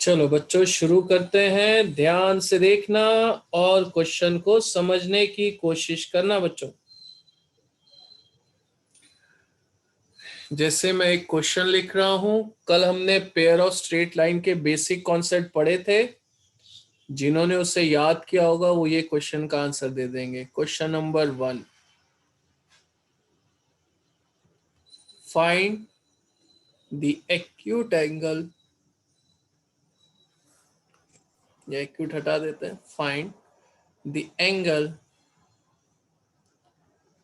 चलो बच्चों शुरू करते हैं। ध्यान से देखना और क्वेश्चन को समझने की कोशिश करना बच्चों। जैसे मैं एक क्वेश्चन लिख रहा हूं। कल हमने पेयर ऑफ स्ट्रेट लाइन के बेसिक कॉन्सेप्ट पढ़े थे। जिन्होंने उसे याद किया होगा वो ये क्वेश्चन का आंसर दे देंगे। Question number 1, find the acute angle, या एक्यूट हटा देते हैं, find the angle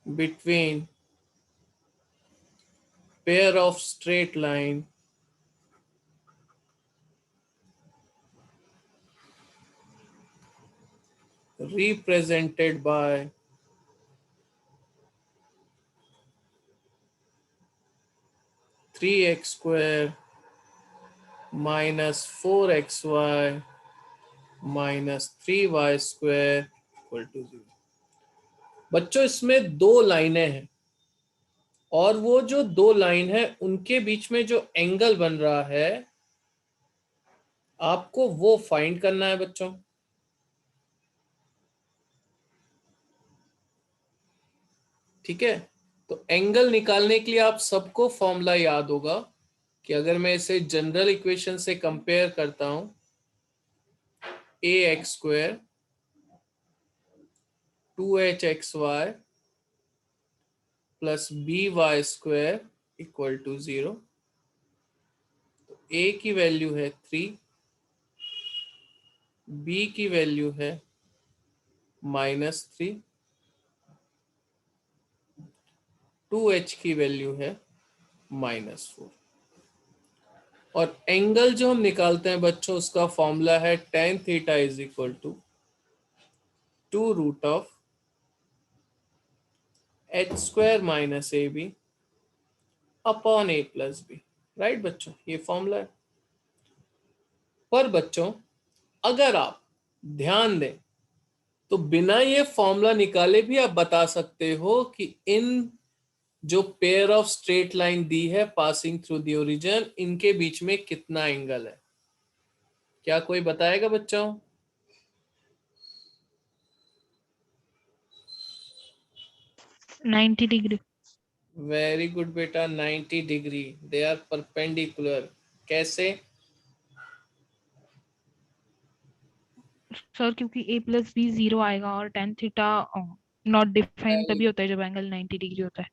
between pair of straight line represented by 3x square minus 4xy minus 3y square equal to 0। बच्चों इसमें दो लाइनें हैं और वो जो दो लाइन है उनके बीच में जो एंगल बन रहा है आपको वो फाइंड करना है बच्चों। ठीक है, तो एंगल निकालने के लिए आप सबको फॉर्मूला याद होगा कि अगर मैं इसे जनरल इक्वेशन से कंपेयर करता हूं, A X square 2hxy plus B Y square equal to 0। तो ए की वैल्यू है 3, बी की वैल्यू है -3, 2h की वैल्यू है -4। और एंगल जो हम निकालते हैं बच्चों उसका फॉर्मूला है tan theta is equal to 2√h² minus a b upon a plus b. Right बच्चों, ये फॉर्मूला है। पर बच्चों अगर आप ध्यान दें तो बिना ये फॉर्मूला निकाले भी आप बता सकते हो कि इन जो पेयर ऑफ स्ट्रेट लाइन दी है पासिंग थ्रू द ओरिजिन, इनके बीच में कितना एंगल है। क्या कोई बताएगा बच्चों? Ninety degree. वेरी गुड बेटा, 90 डिग्री। They are perpendicular. कैसे? सर क्योंकि a प्लस बी 0 आएगा और tan थीटा नॉट डिफाइंड तभी होता है जब एंगल 90 डिग्री होता है।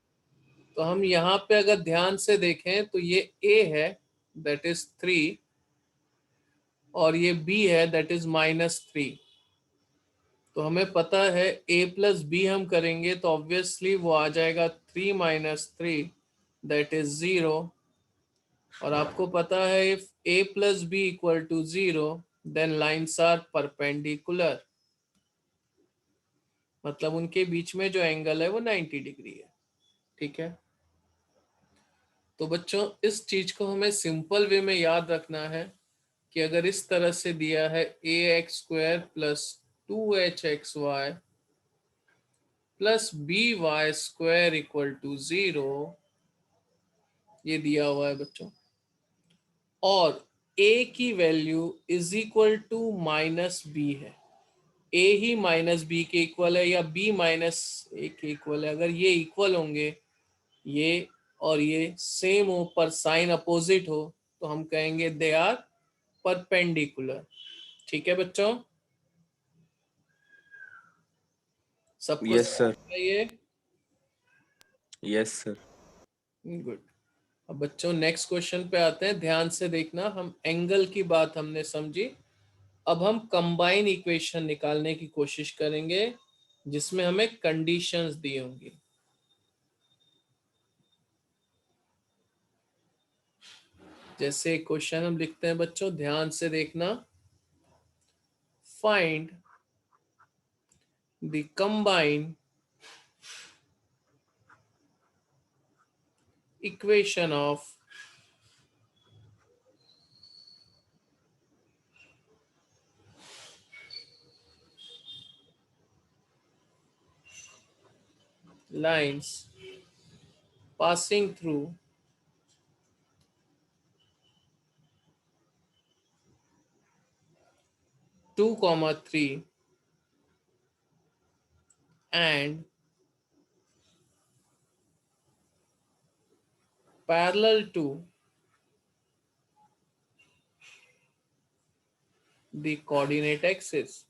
तो हम यहाँ पे अगर ध्यान से देखें तो ये a है दैट इज 3 और ये b है दैट इज -3। तो हमें पता है a प्लस बी हम करेंगे तो ऑब्वियसली वो आ जाएगा 3 माइनस 3 दैट इज 0। और आपको पता है if a plus b equal to 0 then lines are perpendicular, मतलब उनके बीच में जो एंगल है वो 90 डिग्री है। ठीक है, तो बच्चों इस चीज को हमें सिंपल वे में याद रखना है कि अगर इस तरह से दिया है ax² plus 2hxy plus by² equal to 0, ये दिया हुआ है बच्चों, और a की value is equal to -b है। a ही -b के इक्वल है या b -a के इक्वल है। अगर ये इक्वल होंगे, ये और ये सेम हो पर साइन अपोजिट हो, तो हम कहेंगे दे आर परपेंडिकुलर। ठीक है बच्चों, सबको यस समझ सर। में आई है? Yes sir. गुड। अब बच्चों नेक्स्ट क्वेश्चन पे आते हैं। ध्यान से देखना, हम एंगल की बात हमने समझी। अब हम कंबाइन इक्वेशन निकालने की कोशिश करेंगे जिसमें हमें कंडीशंस दी होंगी। जैसे क्वेश्चन हम लिखते हैं बच्चों, ध्यान से देखना, find the combine equation of lines passing through 2,3 and parallel to the coordinate axis.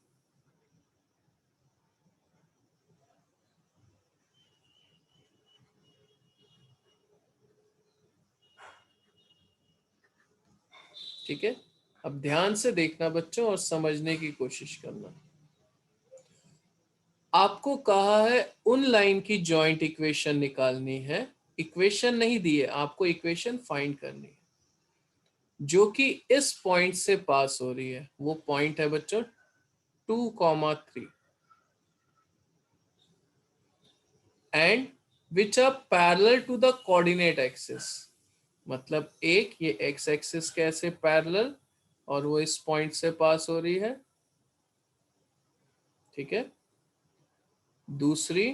ठीक है, अब ध्यान से देखना बच्चों और समझने की कोशिश करना। आपको कहा है उन लाइन की जॉइंट इक्वेशन निकालनी है, इक्वेशन नहीं दी है, आपको इक्वेशन फाइंड करनी है जो कि इस पॉइंट से पास हो रही है। वो पॉइंट है बच्चों 2,3 and which are parallel to the coordinate axis. मतलब एक ये एक्स एक्सिस के ऐसे पैरेलल और वो इस पॉइंट से पास हो रही है। ठीक है, दूसरी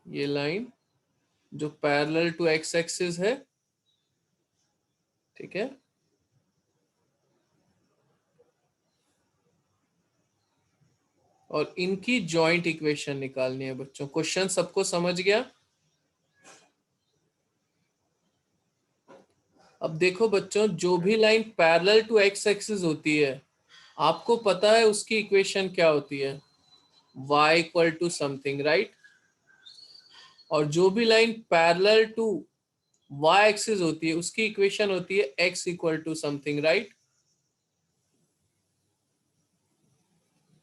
ये लाइन जो पैरेलल टू एक्स एक्सिस है। ठीक है, और इनकी जॉइंट इक्वेशन निकालनी है बच्चों। क्वेश्चन सबको समझ गया? अब देखो बच्चों, जो भी line parallel to x axis होती है आपको पता है उसकी इक्वेशन क्या होती है, y equal to something, right. और जो भी line parallel to y axis होती है उसकी इक्वेशन होती है x equal to something, right.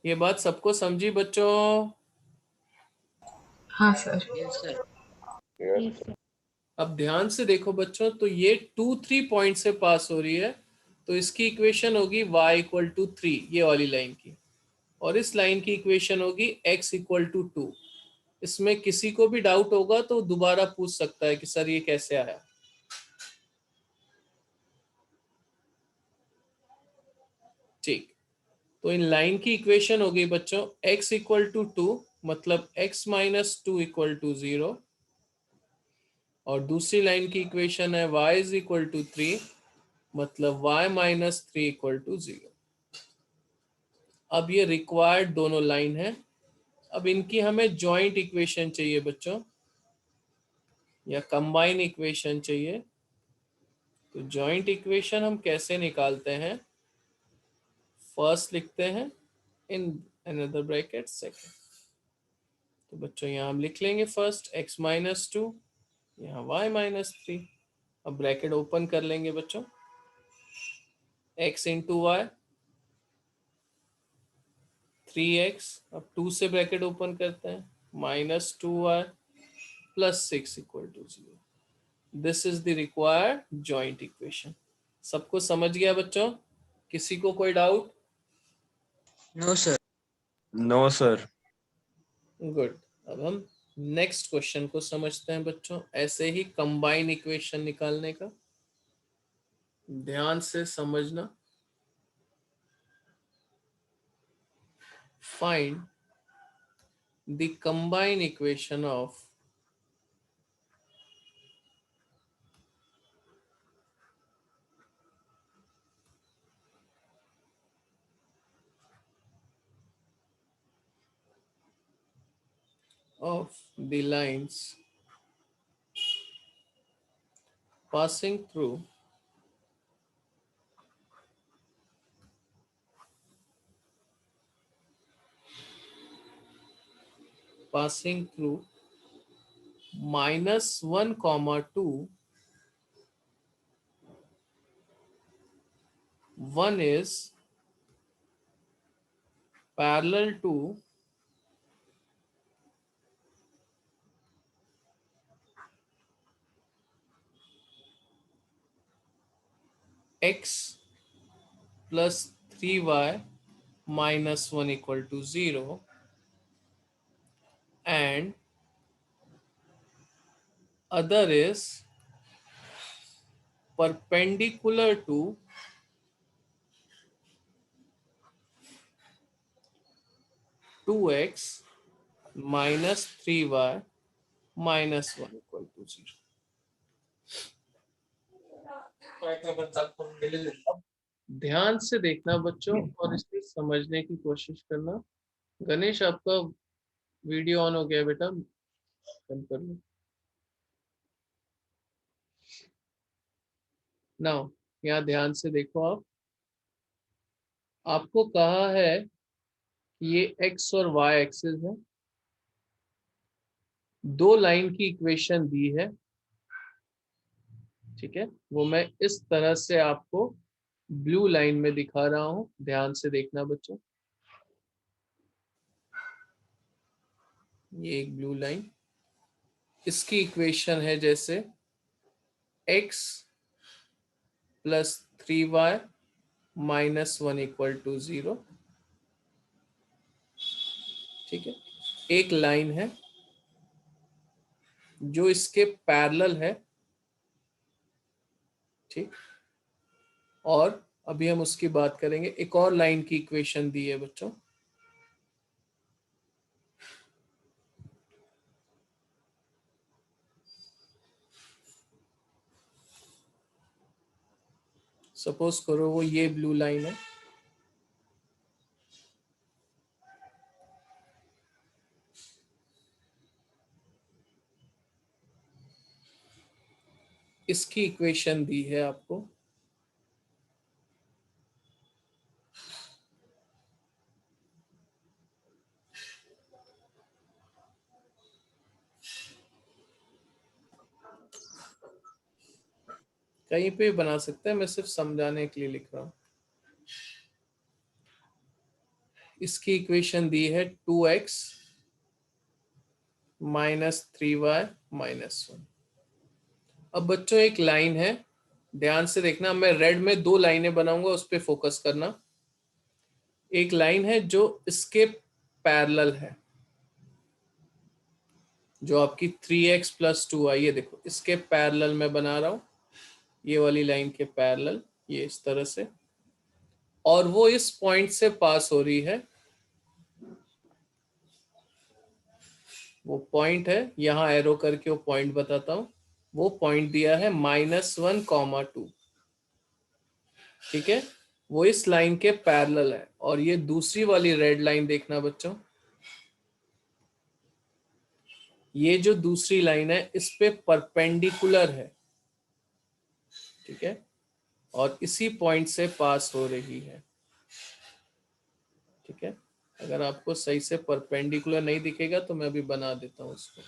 ये बात सबको समझी बच्चों? हाँ सर। Yes, sir. अब ध्यान से देखो बच्चों, तो ये 2-3 पॉइंट से पास हो रही है, तो इसकी इक्वेशन होगी y इक्वल टू 3, ये वाली लाइन की। और इस लाइन की इक्वेशन होगी x इक्वल टू 2। इसमें किसी को भी डाउट होगा तो दोबारा पूछ सकता है कि सर ये कैसे आया। ठीक, तो इन लाइन की इक्वेशन हो गई बच्चों x इक्वल टू 2, मतलब x माइनस 2 इक्वल टू 0। और दूसरी लाइन की इक्वेशन है y इज इक्वल टू 3, मतलब y माइनस 3 इक्वल टू 0। अब ये रिक्वायर्ड दोनों लाइन है। अब इनकी हमें जॉइंट इक्वेशन चाहिए बच्चों, या कंबाइन इक्वेशन चाहिए। तो जॉइंट इक्वेशन हम कैसे निकालते हैं? फर्स्ट लिखते हैं इन अनदर ब्रैकेट सेकंड। तो बच्चों यहाँ हम लिख लेंगे फर्स्ट x माइनस 2, यहाँ y माइनस 3। अब ब्रैकेट ओपन कर लेंगे बच्चों, x इंटू वाई 3x, अब 2 से ब्रैकेट ओपन करते हैं, minus 2y plus 6 equal to 0। This is the required joint equation. सबको समझ गया बच्चों? किसी को कोई doubt? No sir. No sir. Good. अब हम नेक्स्ट क्वेश्चन को समझते हैं बच्चों, ऐसे ही कंबाइन इक्वेशन निकालने का। ध्यान से समझना। Find the combine equation of the lines passing through -1, 2. One is parallel to x plus 3y minus 1 equal to 0, and other is perpendicular to 2x minus 3y minus 1 equal to 0. ध्यान से देखना बच्चों और इसे समझने की कोशिश करना। गणेश, आपका वीडियो ऑन हो गया बेटा, बंद कर लो। नाउ यहाँ ध्यान से देखो आप। आपको कहा है कि ये एक्स और वाई एक्सिस है, दो लाइन की इक्वेशन दी है, ठीक है। वो मैं इस तरह से आपको ब्लू लाइन में दिखा रहा हूं, ध्यान से देखना बच्चों। ये एक ब्लू लाइन, इसकी इक्वेशन है जैसे x plus 3y minus 1 equal to 0, ठीक है। एक लाइन है जो इसके पैरेलल है, ठीक। और अभी हम उसकी बात करेंगे। एक और लाइन की इक्वेशन दी है बच्चों, सपोज करो वो ये ब्लू लाइन है, इसकी इक्वेशन दी है आपको। कहीं पे बना सकते हैं, मैं सिर्फ समझाने के लिए लिख रहा हूं। इसकी इक्वेशन दी है 2x माइनस 3y माइनस 1। अब बच्चों एक लाइन है, ध्यान से देखना, मैं रेड में दो लाइनें बनाऊंगा, उस पर फोकस करना। एक लाइन है जो इसके पैरेलल है, जो आपकी 3x प्लस 2y, ये देखो इसके पैरेलल में बना रहा हूं, ये वाली लाइन के पैरेलल, ये इस तरह से, और वो इस पॉइंट से पास हो रही है। वो पॉइंट है, यहां एरो करके वो पॉइंट बताता हूं। वो पॉइंट दिया है -1,2, ठीक है। वो इस लाइन के पैरेलल है। और ये दूसरी वाली रेड लाइन देखना बच्चों, ये जो दूसरी लाइन है इस पे परपेंडिकुलर है, ठीक है, और इसी पॉइंट से पास हो रही है, ठीक है। अगर आपको सही से परपेंडिकुलर नहीं दिखेगा तो मैं अभी बना देता हूं उसको।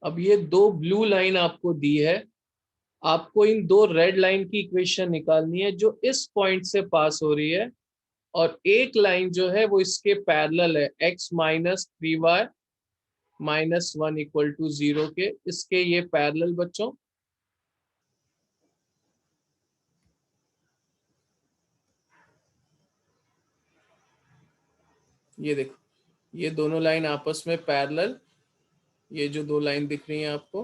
अब ये दो ब्लू लाइन आपको दी है, आपको इन दो रेड लाइन की इक्वेशन निकालनी है जो इस पॉइंट से पास हो रही है, और एक लाइन जो है वो इसके पैरेलल है, x minus 3y minus 1 equal to 0 के, इसके ये पैरेलल बच्चों। ये देखो, ये दोनों लाइन आपस में पैरेलल, ये जो दो लाइन दिख रही हैं आपको,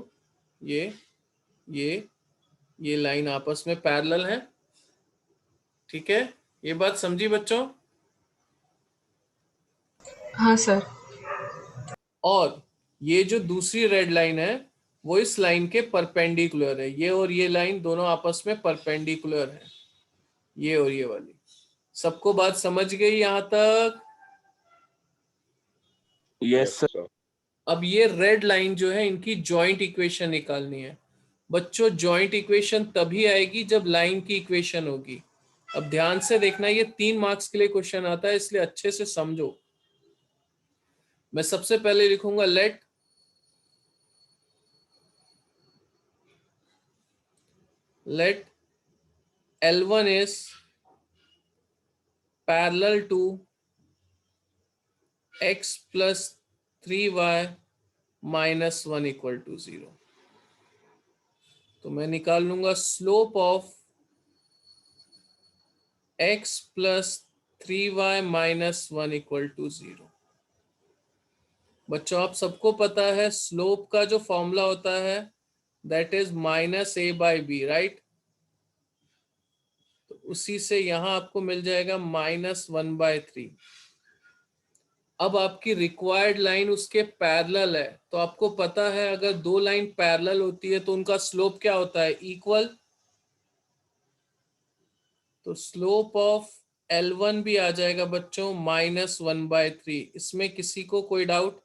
ये ये ये लाइन आपस में पैरेलल है, ठीक है। ये बात समझी बच्चों? हाँ सर। और ये जो दूसरी रेड लाइन है वो इस लाइन के परपेंडिकुलर है, ये और ये लाइन दोनों आपस में परपेंडिकुलर है, ये और ये वाली। सबको बात समझ गई यहां तक? Yes sir. अब ये रेड लाइन जो है इनकी जॉइंट इक्वेशन निकालनी है बच्चों। जॉइंट इक्वेशन तभी आएगी जब लाइन की इक्वेशन होगी। अब ध्यान से देखना, ये 3 मार्क्स के लिए क्वेश्चन आता है, इसलिए अच्छे से समझो। मैं सबसे पहले लिखूंगा late let L1 is parallel to x plus 3y minus 1 equal to 0. तो मैं निकाल लूंगा slope of x plus 3y minus 1 equal to 0. बच्चों आप सबको पता है स्लोप का जो फॉर्मूला होता है that is minus a by b, right? तो उसी से यहां आपको मिल जाएगा -1/3। अब आपकी रिक्वायर्ड लाइन उसके पैरेलल है, तो आपको पता है अगर दो लाइन पैरेलल होती है तो उनका स्लोप क्या होता है? इक्वल। तो स्लोप ऑफ L1 भी आ जाएगा बच्चों -1/3। इसमें किसी को कोई doubt?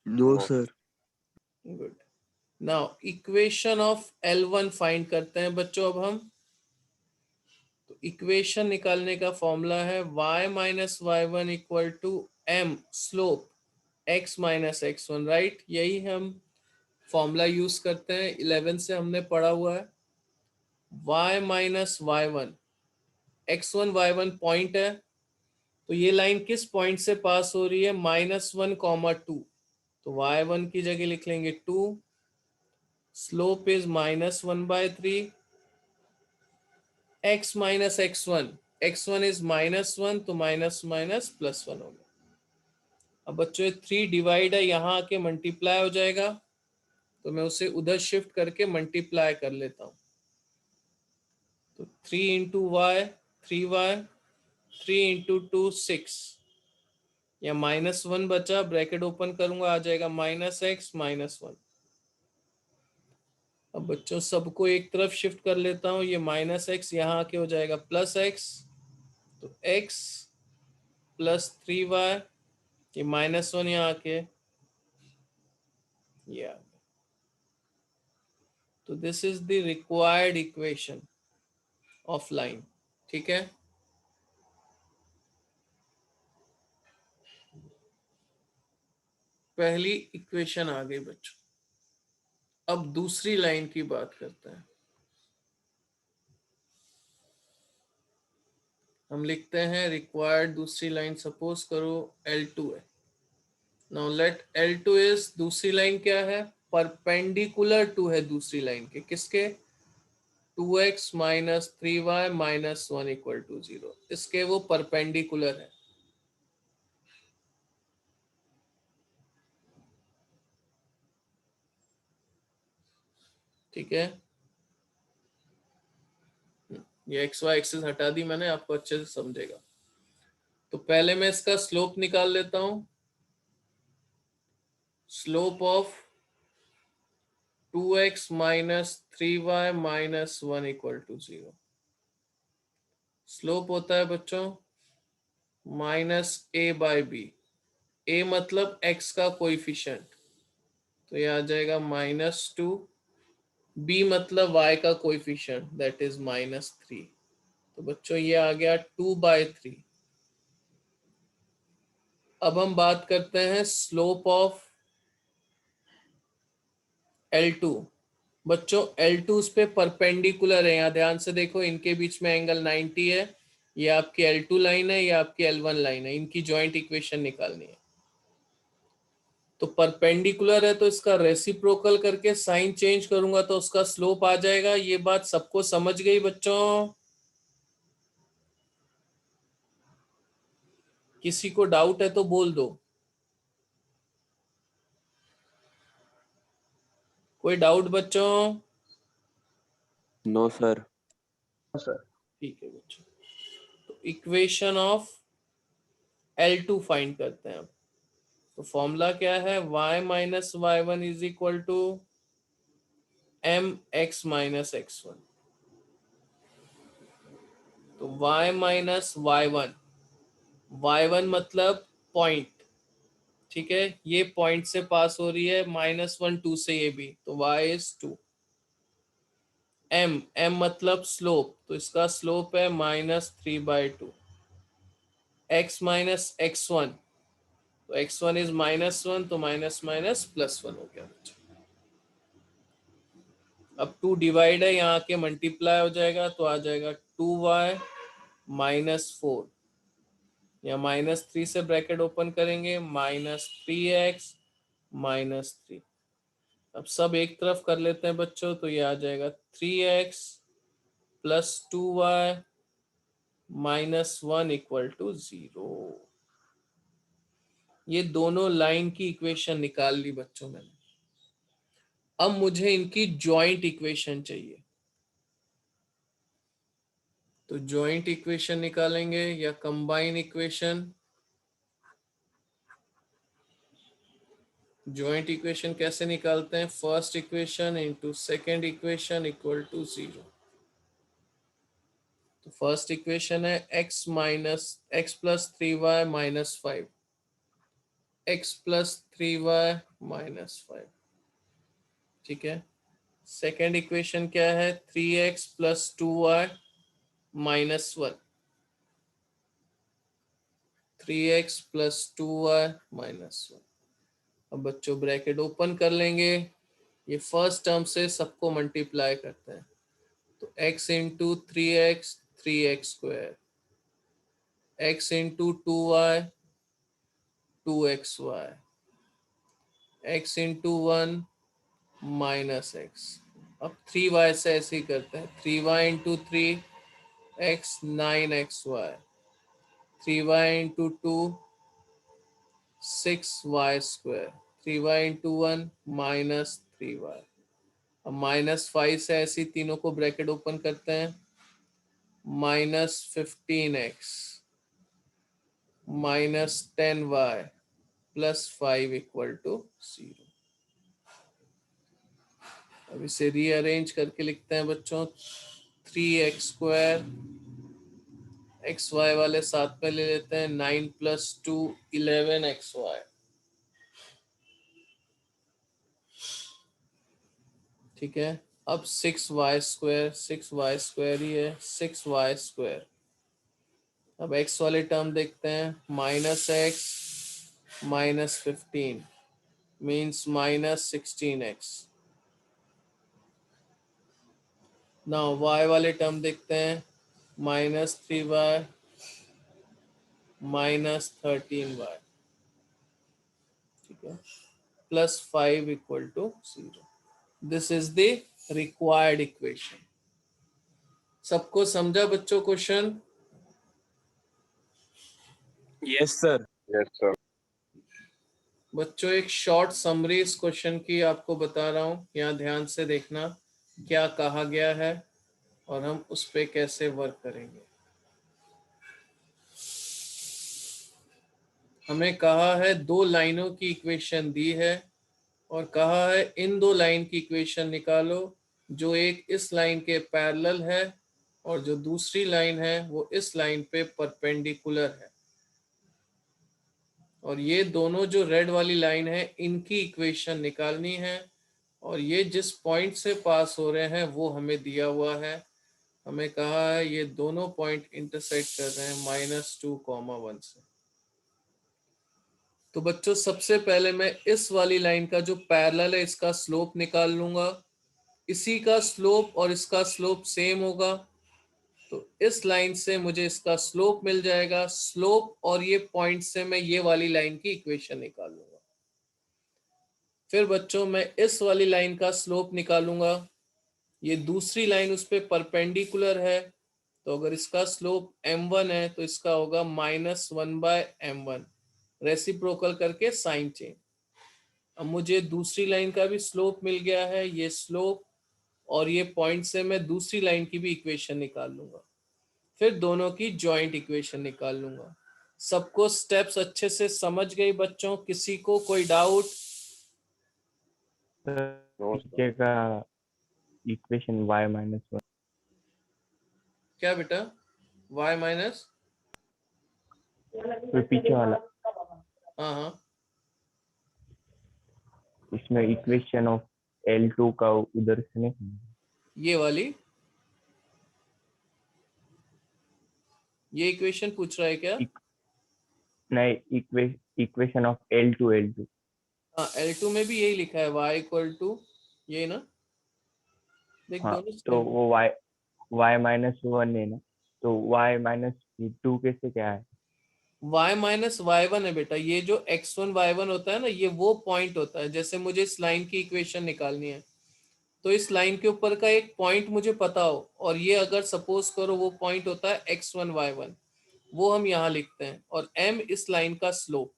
No, sir. Good. Now equation of L1 find करते हैं बच्चों अब हम। तो इक्वेशन निकालने का फॉर्मूला है y minus y one equal to m slope x minus x1, right? यही हम फॉर्मूला यूज करते हैं, 11 से हमने पढ़ा हुआ है। y minus y one, x1 y1 point है, तो ये लाइन किस पॉइंट से पास हो रही है? -1, 2। तो y1 की जगह लिख लेंगे 2, slope is -1/3, x minus x1, x1 is -1, तो माइनस माइनस +1 हो गया। अब बच्चों 3 डिवाइड है, यहाँ आके मल्टीप्लाई हो जाएगा, तो मैं उसे उधर शिफ्ट करके मल्टीप्लाई कर लेता हूँ। तो 3 इंटू वाई 3y, 3 इंटू 2 6, या -1 बचा, ब्रैकेट ओपन करूंगा, आ जाएगा -x -1। अब बच्चों सबको एक तरफ शिफ्ट कर लेता हूँ, ये -x यहाँ आके हो जाएगा +x, तो x प्लस 3y, ये -1 यहाँ आके ये आ गया। तो this is the required equation of line, ठीक है? पहली इक्वेशन आ गई बच्चों। अब दूसरी लाइन की बात करते हैं। हम लिखते हैं रिक्वायर्ड दूसरी लाइन, सपोज करो L2 है। नाउ लेट L2 इज, दूसरी लाइन क्या है? परपेंडिकुलर टू है दूसरी लाइन के, किसके? 2x minus 3y minus 1 equal to 0, इसके वो परपेंडिकुलर है। ठीक है, ये एक्स वाई एक्सिस हटा दी मैंने, आपको अच्छे से समझेगा। तो पहले मैं इसका स्लोप निकाल लेता हूं। Slope of 2x minus 3y minus 1 equal to 0, slope होता है बच्चों -a/b। a मतलब x का कोएफिशिएंट, तो ये आ जाएगा -2। b मतलब y का कोएफिशिएंट, दैट इज -3। तो बच्चों ये आ गया 2/3। अब हम बात करते हैं स्लोप ऑफ L2। बच्चों L2 उस पे परपेंडिकुलर है, यहाँ ध्यान से देखो, इनके बीच में एंगल 90 है। ये आपकी L2 लाइन है, ये आपकी L1 लाइन है, इनकी जॉइंट इक्वेशन निकालनी है। तो परपेंडिकुलर है तो इसका रेसिप्रोकल करके साइन चेंज करूंगा तो उसका स्लोप आ जाएगा। ये बात सबको समझ गई बच्चों? किसी को डाउट है तो बोल दो। कोई डाउट बच्चों? No, sir. ठीक है बच्चों, तो इक्वेशन ऑफ L2 फाइंड करते हैं अब। तो फॉर्मूला क्या है? y minus y one is equal to mx minus x1। तो y माइनस वाई वन मतलब पॉइंट, ठीक है? ये पॉइंट से पास हो रही है, -1 2 से ये भी, तो y इज 2। m मतलब स्लोप, तो इसका स्लोप है -3/2। x माइनस x1, तो x1 इज -1, तो माइनस माइनस +1 हो गया। अब 2 डिवाइड है, यहाँ के मल्टीप्लाई हो जाएगा तो आ जाएगा 2y -4, या -3 से ब्रैकेट ओपन करेंगे, -3x -3। अब सब एक तरफ कर लेते हैं बच्चों, तो ये आ जाएगा 3x + 2y -1 = 0। ये दोनों लाइन की इक्वेशन निकाल ली बच्चों मैंने। अब मुझे इनकी जॉइंट इक्वेशन चाहिए, तो जॉइंट इक्वेशन निकालेंगे या कंबाइन इक्वेशन। जॉइंट इक्वेशन कैसे निकालते हैं? First equation into second equation equal to 0। तो फर्स्ट इक्वेशन है x + 3y - 5, x + 3y - 5, ठीक है। सेकेंड इक्वेशन क्या है? 3x + 2y - 1, 3x + 2y - 1। अब बच्चों ब्रैकेट ओपन कर लेंगे, ये फर्स्ट टर्म से सबको मल्टीप्लाई करते हैं, तो x into 3x 3x², x into 2y 2xy, x into 1 -x। अब 3y से ऐसे ही करते हैं, 3y into 3x 9xy, 3y into 2 6y², 3y into 1 -3y। अब -5 से ऐसी तीनों को ब्रैकेट ओपन करते हैं, -15x -10y + 5 = 0। अब इसे रीअरेंज करके लिखते हैं बच्चों, 3x², xy वाले साथ में ले लेते हैं, 9 + 2 11xy, ठीक है। अब 6y² ही है, 6y²। अब x वाले टर्म देखते हैं, -x -15 means -16x। Now y वाले टर्म देखते हैं, -3y -13y, ठीक है, +5 = 0। This is the required equation. सबको समझा बच्चों question? Yes sir. Yes sir. बच्चों एक शॉर्ट समरी इस क्वेश्चन की आपको बता रहा हूँ, यहाँ ध्यान से देखना क्या कहा गया है और हम उस पे कैसे वर्क करेंगे। हमें कहा है 2 लाइनों की इक्वेशन दी है और कहा है इन 2 लाइन की इक्वेशन निकालो जो एक इस लाइन के पैरेलल है और जो दूसरी लाइन है वो इस लाइन पे परपेंडिकुलर है। और ये दोनों जो रेड वाली लाइन है इनकी इक्वेशन निकालनी है और ये जिस पॉइंट से पास हो रहे हैं वो हमें दिया हुआ है। हमें कहा है ये दोनों पॉइंट इंटरसेक्ट कर रहे हैं -2, 1 से। तो बच्चों सबसे पहले मैं इस वाली लाइन का जो पैरेलल है इसका स्लोप निकाल लूंगा। इसी का स्लोप और इसका स्लोप सेम होगा, तो इस लाइन से मुझे इसका स्लोप मिल जाएगा। स्लोप और ये पॉइंट से मैं ये वाली लाइन की इक्वेशन निकाल लूंगा। फिर बच्चों मैं इस वाली लाइन का स्लोप निकालूंगा, ये दूसरी लाइन उस पर परपेंडिकुलर है, तो अगर इसका स्लोप m1 है तो इसका होगा -1/m1, रेसिप्रोकल करके साइन चेंज। अब मुझे दूसरी लाइन का भी स्लोप मिल गया है, ये स्लोप और ये पॉइंट से मैं दूसरी लाइन की भी इक्वेशन निकाल लूंगा। फिर दोनों की जॉइंट इक्वेशन निकाल लूंगा। सबको स्टेप्स अच्छे से समझ गई बच्चों? किसी को कोई डाउट? No sir. पीछे का इक्वेशन y -1 क्या बेटा? y minus? तो पीछे वाला हाँ हाँ, इसमें इक्वेशन ऑफ L2 का उधर से नहीं, ये वाली, ये इक्वेशन पूछ रहा है क्या? नहीं, इक्वेशन ऑफ L2 हाँ, L2 में भी यही लिखा है y = ये ना। देख हाँ दोनों तो same। वो y माइनस वन है ना, तो y माइनस टू कैसे क्या है? y माइनस वाई वन है बेटा, ये जो x1 y1 होता है ना, ये वो पॉइंट होता है। जैसे मुझे इस लाइन की इक्वेशन निकालनी है, तो इस लाइन के ऊपर का एक पॉइंट मुझे पता हो, और ये अगर सपोज करो वो पॉइंट होता है x1 y1, वो हम यहाँ लिखते हैं, और m इस लाइन का स्लोप।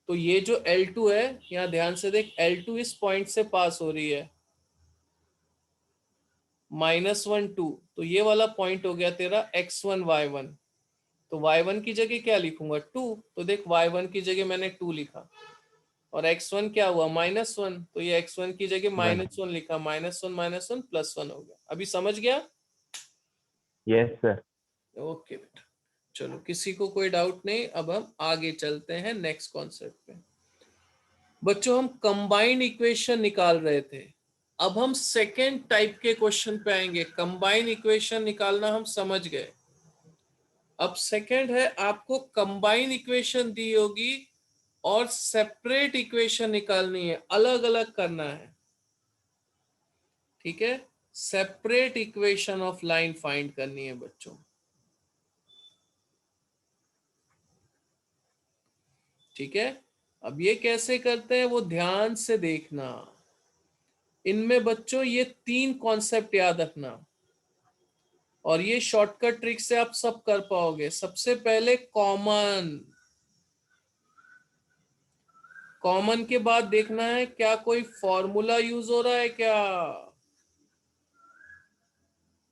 तो ये जो L2 है, यहाँ ध्यान से देख, L2 इस पॉइंट से पास हो रही है, -1 2, तो ये वाला पॉइंट हो गया तेरा x1 y1। तो y1 की जगह क्या लिखूंगा, 2। तो देख y1 की जगह मैंने 2 लिखा, और x1 क्या हुआ, -1, तो ये x1 की जगह वन। -1 लिखा, -1 +1 हो गया। अभी समझ गया? Yes sir. ओके बेटा, चलो किसी को कोई डाउट नहीं। अब हम आगे चलते हैं नेक्स्ट कॉन्सेप्ट पे। बच्चों हम कंबाइंड इक्वेशन निकाल रहे थे, अब हम सेकेंड टाइप के क्वेश्चन पे आएंगे। कंबाइंड इक्वेशन निकालना हम समझ गए, अब सेकेंड है, आपको कंबाइंड इक्वेशन दी होगी और सेपरेट इक्वेशन निकालनी है, अलग अलग करना है, ठीक है। Separate equation of line find करनी है बच्चों, ठीक है। अब ये कैसे करते हैं वो ध्यान से देखना। इनमें बच्चों ये 3 कॉन्सेप्ट याद रखना, और ये शॉर्टकट ट्रिक से आप सब कर पाओगे। सबसे पहले कॉमन, कॉमन के बाद देखना है क्या कोई फॉर्मूला यूज हो रहा है क्या,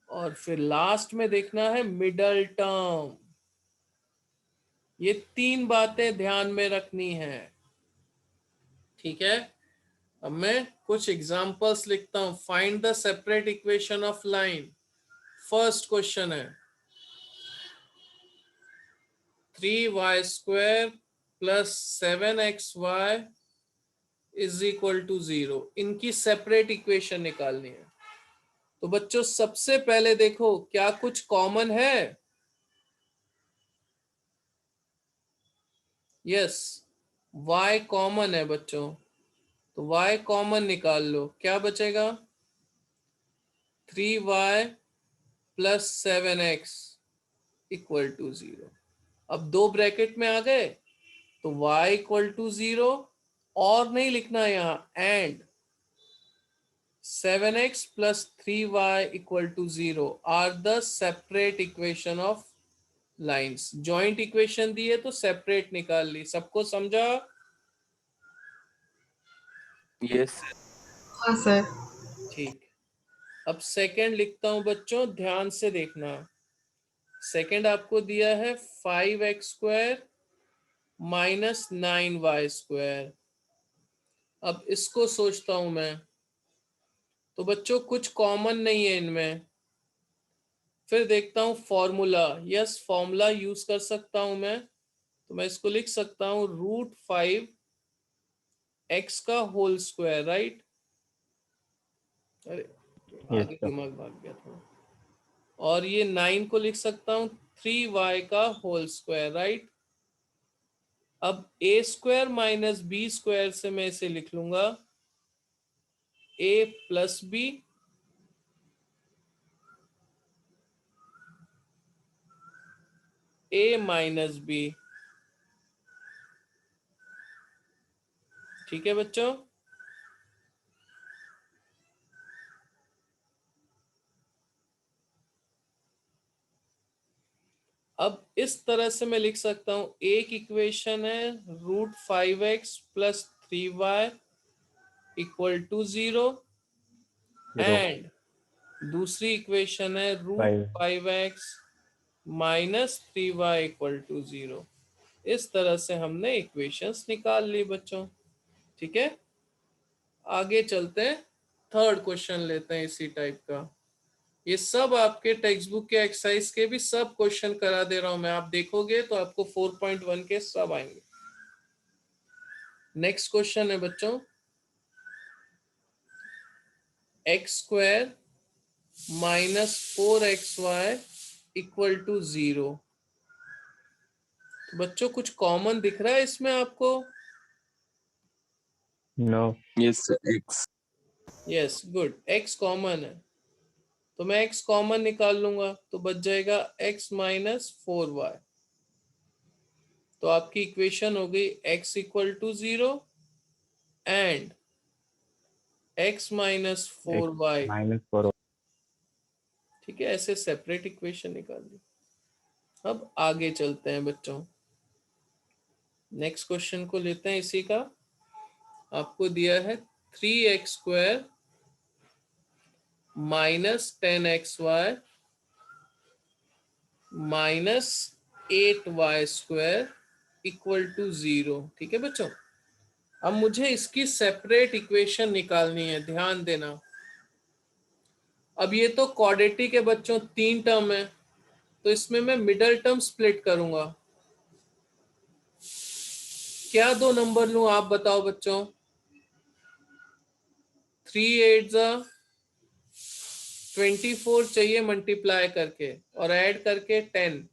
और फिर लास्ट में देखना है मिडल टर्म। ये 3 बातें ध्यान में रखनी है, ठीक है। अब मैं कुछ एग्जांपल्स लिखता हूं। Find the separate equation of line. First question है 3y² + 7xy = 0। इनकी सेपरेट इक्वेशन निकालनी है। तो बच्चों सबसे पहले देखो क्या कुछ कॉमन है। यस, y कॉमन है बच्चों, तो y कॉमन निकाल लो, क्या बचेगा, 3y + 7x = 0। अब 2 ब्रैकेट में आ गए, तो y = 0, और नहीं लिखना यहाँ, and 7x + 3y = 0 are the separate equation of lines. Joint equation दी है तो सेपरेट निकाल ली। सबको समझा? Yes, sir. हाँ सर। ठीक। अब सेकंड लिखता हूं बच्चों, ध्यान से देखना। सेकंड आपको दिया है 5x² - 9y²। अब इसको सोचता हूं मैं, तो बच्चों कुछ कॉमन नहीं है इनमें। फिर देखता हूं फॉर्मूला, यस फॉर्मूला यूज कर सकता हूं मैं। तो मैं इसको लिख सकता हूं √5x², राइट। अरे यस आगे सर। दिमाग भाग गया था। और ये 9 को लिख सकता हूं 3y², राइट। अब a² - b² से मैं इसे लिख लूंगा a + b a - b, ठीक है बच्चों। अब इस तरह से मैं लिख सकता हूं, एक इक्वेशन है √5x + 3y = 0, एंड दूसरी इक्वेशन है √5x - 3y = 0। इस तरह से हमने इक्वेशंस निकाल ली बच्चों, ठीक है। आगे चलते हैं, थर्ड क्वेश्चन लेते हैं इसी टाइप का। ये सब आपके टेक्स्ट बुक के एक्सरसाइज के भी सब क्वेश्चन करा दे रहा हूं मैं, आप देखोगे तो आपको 4.1 के सब आएंगे। नेक्स्ट क्वेश्चन है बच्चों, x² - 4xy = 0। तो बच्चों कुछ कॉमन दिख रहा है इसमें आपको? No. Yes, sir. X. Yes good, x common है तो मैं x कॉमन निकाल लूंगा तो बच जाएगा x माइनस 4y। तो आपकी इक्वेशन हो गई x equal to 0 and x minus 4y। -4 ठीक है, ऐसे सेपरेट इक्वेशन निकाल ली। अब आगे चलते हैं बच्चों, नेक्स्ट क्वेश्चन को लेते हैं इसी का। आपको दिया है 3x² minus 10xy minus 8y² equal to 0। ठीक है बच्चों, अब मुझे इसकी सेपरेट इक्वेशन निकालनी है, ध्यान देना। अब ये तो क्वाड्रेटिक है बच्चों, 3 टर्म है, तो इसमें मैं मिडल टर्म स्प्लिट करूंगा। क्या 2 नंबर लूं आप बताओ बच्चों? 3 8 24 चाहिए मल्टीप्लाई करके और ऐड करके 10,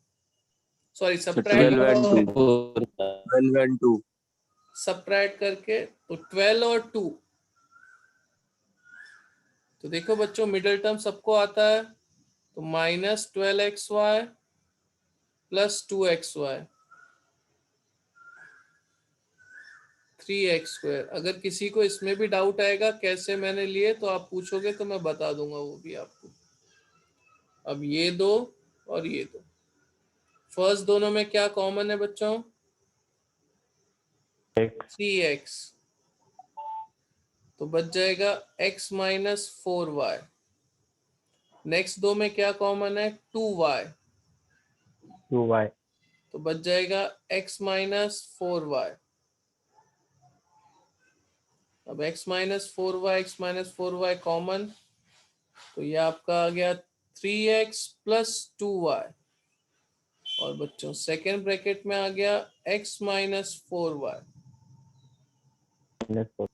sorry So subtract 12 and 2. 12 and 2. Subtract करके तो 12 और 2। तो देखो बच्चों मिडिल टर्म सबको आता है, तो -12xy प्लस 2xy 3x²। अगर किसी को इसमें भी डाउट आएगा कैसे मैंने लिए तो आप पूछोगे तो मैं बता दूंगा वो भी आपको। अब ये दो और ये दो, फर्स्ट दोनों में क्या कॉमन है बच्चों? 3x, तो बच जाएगा x माइनस 4y। नेक्स्ट दो में क्या कॉमन है? 2y, 2y तो बच जाएगा x माइनस 4y। अब x माइनस 4y कॉमन, तो ये आपका आ गया 3x प्लस 2y। और बच्चों सेकेंड ब्रैकेट में आ गया x माइनस 4y। -4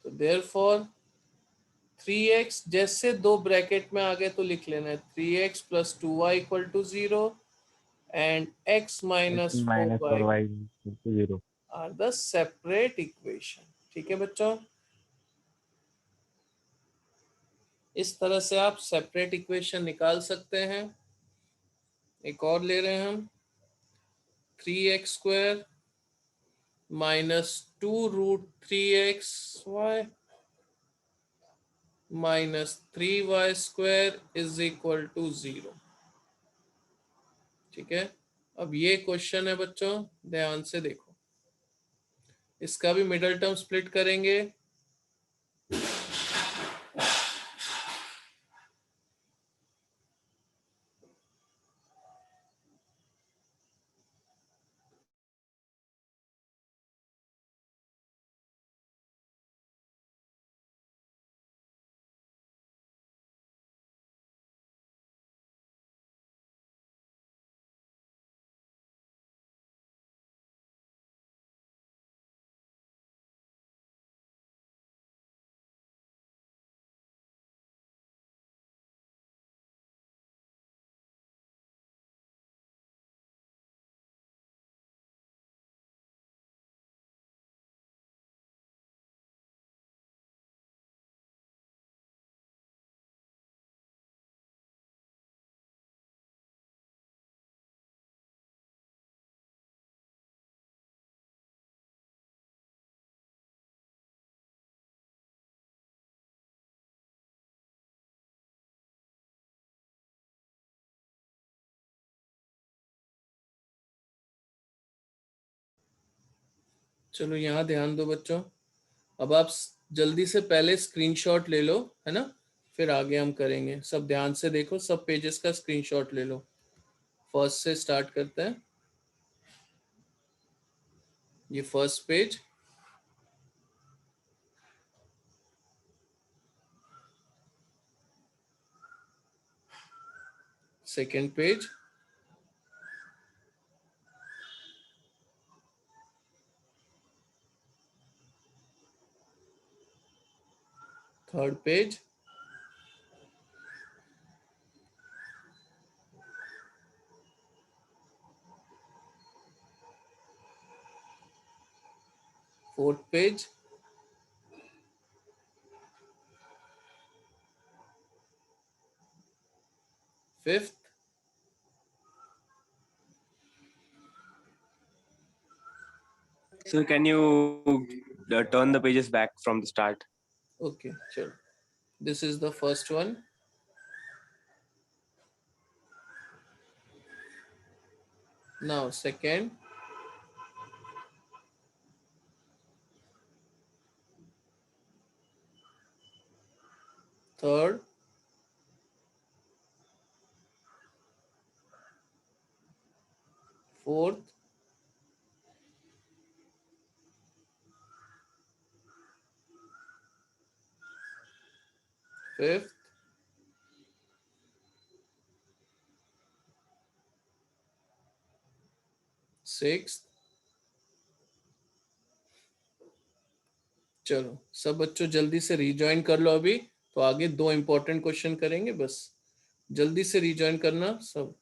तो देयरफॉर 3x जैसे दो ब्रैकेट में आ गए तो लिख लेना है 3x plus 2y equal to 0 and x minus 4y -4y 0। Are the separate equation. ठीक है बच्चों, इस तरह से आप सेपरेट इक्वेशन निकाल सकते हैं। एक और ले रहे हैं हम, 3x² minus 2√3xy minus 3y² is equal to 0। ठीक है, अब ये क्वेश्चन है बच्चों, ध्यान से देखो। इसका भी मिडिल टर्म स्प्लिट करेंगे। चलो यहाँ ध्यान दो बच्चों, अब आप जल्दी से पहले स्क्रीनशॉट ले लो, है ना, फिर आगे हम करेंगे। सब ध्यान से देखो, सब पेजेस का स्क्रीनशॉट ले लो। फर्स्ट से स्टार्ट करते हैं। ये first page, second page, third page, fourth page, 5th, So can you turn the pages back from the start? okay, chalo. This is the first one. Now second, third, fourth, fifth, sixth. चलो सब बच्चों जल्दी से rejoin कर लो अभी, तो आगे 2 important question करेंगे, बस जल्दी से रिजॉइन करना सब।